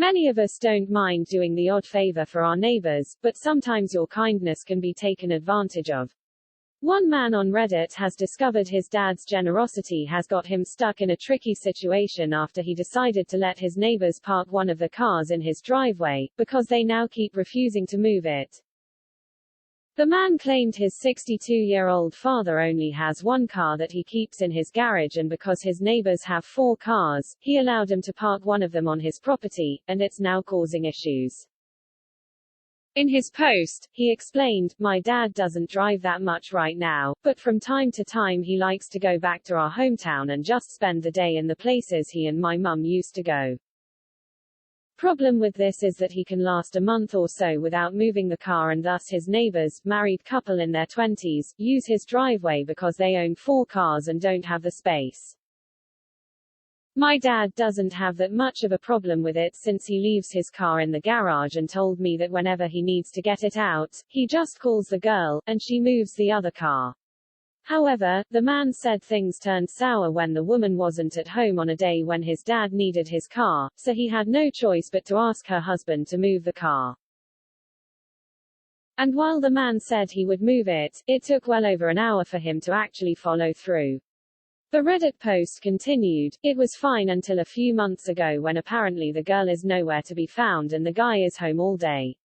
Many of us don't mind doing the odd favor for our neighbors, but sometimes your kindness can be taken advantage of. One man on Reddit has discovered his dad's generosity has got him stuck in a tricky situation after he decided to let his neighbors park one of the cars in his driveway, because they now keep refusing to move it. The man claimed his 62-year-old father only has one car that he keeps in his garage, and because his neighbors have 4 cars, he allowed them to park one of them on his property, and it's now causing issues. In his post, he explained, "My dad doesn't drive that much right now, but from time to time he likes to go back to our hometown and just spend the day in the places he and my mum used to go. Problem with this is that he can last a month or so without moving the car, and thus his neighbors, married couple in their 20s, use his driveway because they own 4 cars and don't have the space. My dad doesn't have that much of a problem with it since he leaves his car in the garage, and told me that whenever he needs to get it out, he just calls the girl, and she moves the other car." However, the man said things turned sour when the woman wasn't at home on a day when his dad needed his car, so he had no choice but to ask her husband to move the car. And while the man said he would move it, it took well over an hour for him to actually follow through. The Reddit post continued, "It was fine until a few months ago when apparently the girl is nowhere to be found and the guy is home all day.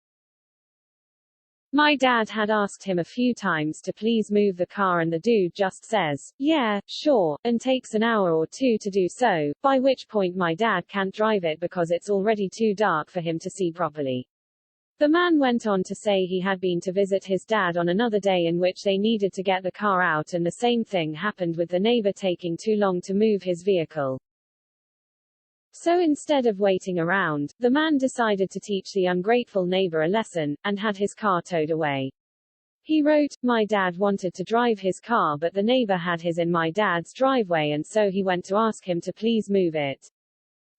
My dad had asked him a few times to please move the car, and the dude just says, 'Yeah, sure,' and takes an hour or 2 to do so, by which point my dad can't drive it because it's already too dark for him to see properly." The man went on to say he had been to visit his dad on another day in which they needed to get the car out, and the same thing happened with the neighbor taking too long to move his vehicle. So instead of waiting around, the man decided to teach the ungrateful neighbor a lesson, and had his car towed away. He wrote, "My dad wanted to drive his car, but the neighbor had his in my dad's driveway, and so he went to ask him to please move it.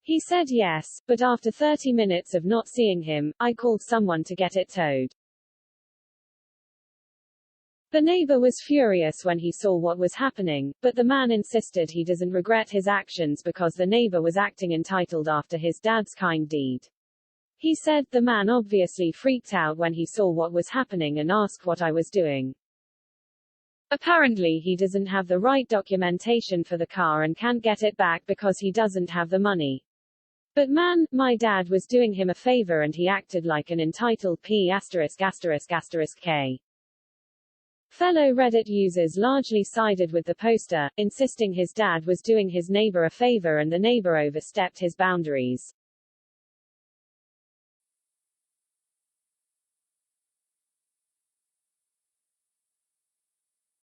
He said yes, but after 30 minutes of not seeing him, I called someone to get it towed. The neighbor was furious when he saw what was happening, but the man insisted he doesn't regret his actions because the neighbor was acting entitled after his dad's kind deed. He said, the man obviously freaked out when he saw what was happening and asked what I was doing. Apparently he doesn't have the right documentation for the car and can't get it back because he doesn't have the money. But man, my dad was doing him a favor and he acted like an entitled P********. Fellow Reddit users largely sided with the poster, insisting his dad was doing his neighbor a favor and the neighbor overstepped his boundaries.